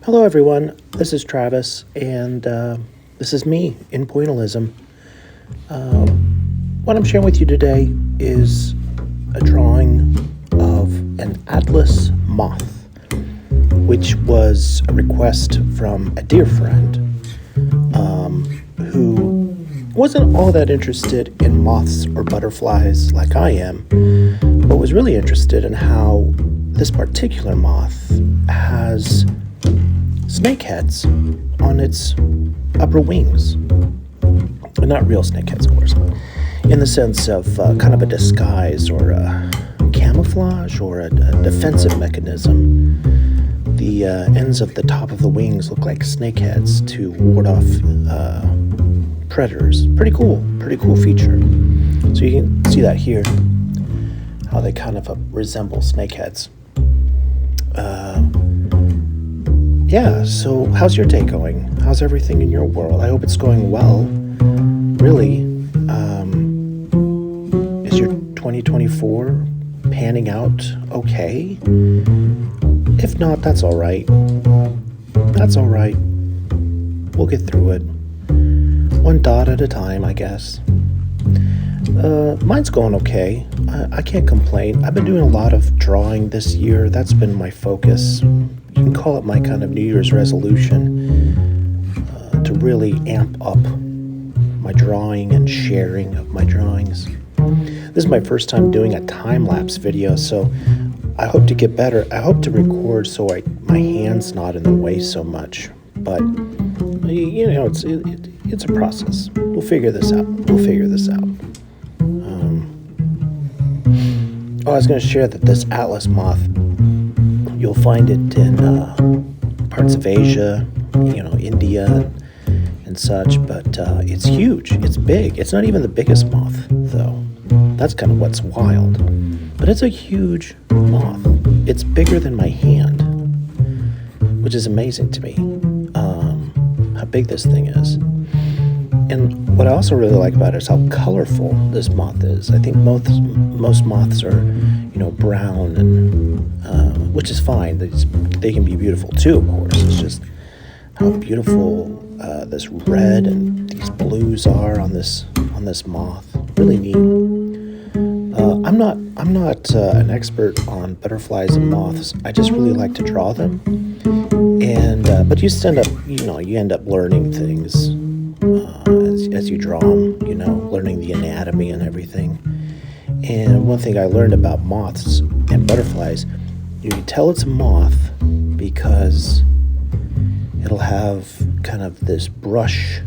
Hello, everyone. This is Travis, and this is me in Pointillism. What I'm sharing with you today is a drawing of an Atlas Moth, which was a request from a dear friend who wasn't all that interested in moths or butterflies like I am, but was really interested in how this particular moth has snakeheads on its upper wings. Not real snakeheads, of course, but in the sense of kind of a disguise or a camouflage or a defensive mechanism. The ends of the top of the wings look like snakeheads to ward off predators. Pretty cool feature. So you can see that here, how they kind of resemble snakeheads. Yeah, so how's your day going? How's everything in your world? I hope it's going well. Really, is your 2024 panning out okay? If not, that's all right. That's all right. We'll get through it. One dot at a time, I guess. Mine's going okay. I can't complain. I've been doing a lot of drawing this year. That's been my focus. You can call it my kind of New Year's resolution to really amp up my drawing and sharing of my drawings. This is my first time doing a time-lapse video, so I hope to get better. I hope to record so my hand's not in the way so much. But, it's a process. We'll figure this out. I was going to share that this Atlas Moth, you'll find it in parts of Asia, India and such, but it's huge. It's big. It's not even the biggest moth, though. That's kind of what's wild. But it's a huge moth. It's bigger than my hand, which is amazing to me, how big this thing is. And what I also really like about it is how colorful this moth is. I think most moths are, brown, and which is fine. They can be beautiful too, of course. It's just how beautiful this red and these blues are on this moth. Really neat. I'm not an expert on butterflies and moths. I just really like to draw them, and but you end up learning things as you draw them. Learning the anatomy and everything. And one thing I learned about moths and butterflies, you can tell it's a moth because it'll have kind of this brushed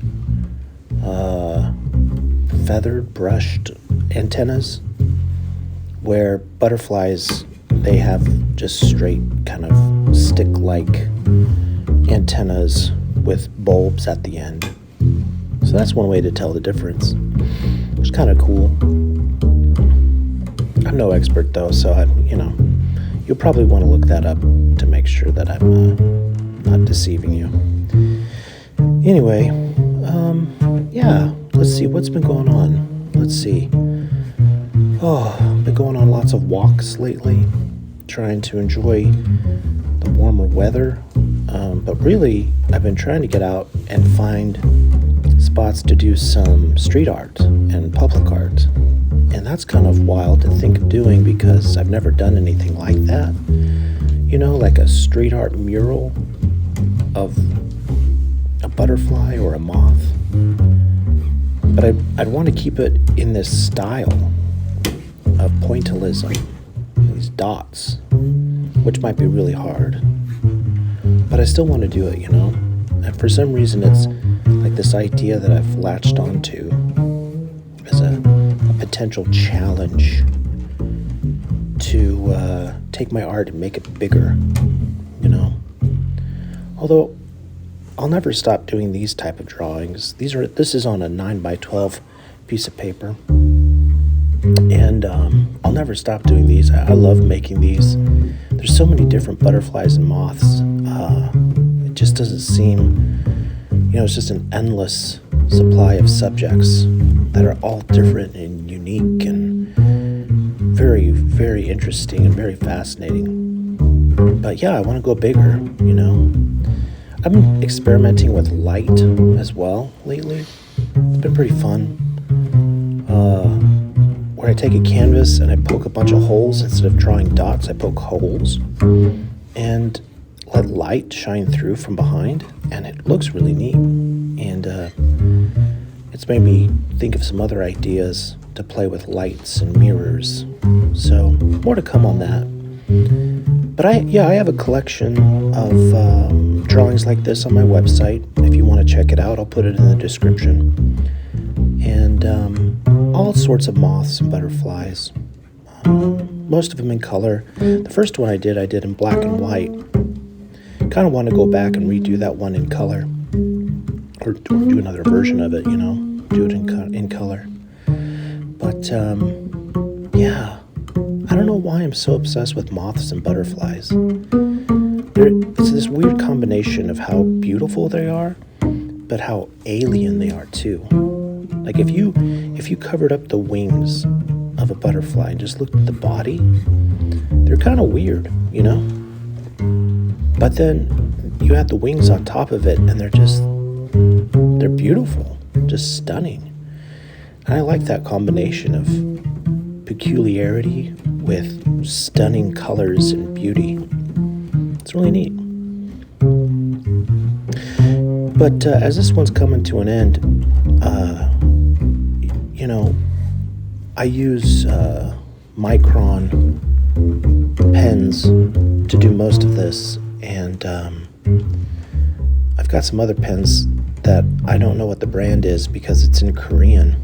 antennas, where butterflies, they have just straight kind of stick-like antennas with bulbs at the end. So that's one way to tell the difference. It's kind of cool. I'm no expert though, so you'll probably want to look that up to make sure that I'm not deceiving you. Anyway, yeah, let's see what's been going on. Let's see. Been going on lots of walks lately, trying to enjoy the warmer weather. But really, I've been trying to get out and find spots to do some street art and public art. And that's kind of wild to think of doing because I've never done anything like that. Like a street art mural of a butterfly or a moth. But I'd want to keep it in this style of pointillism, these dots, which might be really hard. But I still want to do it, And for some reason, it's like this idea that I've latched onto as a potential challenge to take my art and make it bigger, Although I'll never stop doing these type of drawings. This is on a 9x12 piece of paper, and I'll never stop doing these. I love making these. There's so many different butterflies and moths. It just doesn't seem, it's just an endless supply of subjects that are all different and unique and very, very interesting and very fascinating. But yeah, I want to go bigger, I've been experimenting with light as well lately. It's been pretty fun. Where I take a canvas and I poke a bunch of holes. Instead of drawing dots, I poke holes and let light shine through from behind, and it looks really neat. And it's made me think of some other ideas to play with lights and mirrors. So more to come on that. But I have a collection of drawings like this on my website. If you want to check it out, I'll put it in the description. And all sorts of moths and butterflies. Most of them in color. The first one I did in black and white. Kind of want to go back and redo that one in color. Or do another version of it, do it in color. But, yeah. I don't know why I'm so obsessed with moths and butterflies. It's this weird combination of how beautiful they are, but how alien they are too. Like if you covered up the wings of a butterfly and just looked at the body, they're kind of weird, But then you have the wings on top of it, and they're beautiful, just stunning. And I like that combination of peculiarity with stunning colors and beauty. It's really neat. But as this one's coming to an end, I use Micron pens to do most of this, and I've got some other pens that I don't know what the brand is because it's in Korean,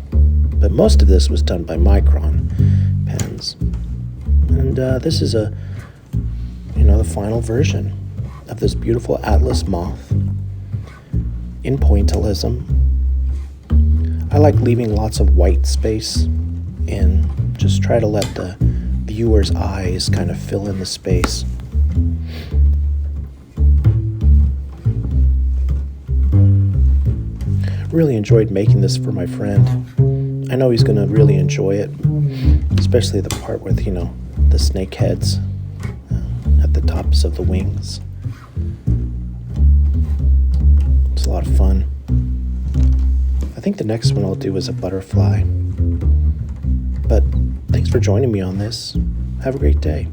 but most of this was done by Micron pens. And this is the final version of this beautiful Atlas Moth in Pointillism. I like leaving lots of white space and just try to let the viewer's eyes kind of fill in the space. Really enjoyed making this for my friend. I know he's going to really enjoy it, especially the part with, the snake heads at the tops of the wings. It's a lot of fun. I think the next one I'll do is a butterfly. But thanks for joining me on this. Have a great day.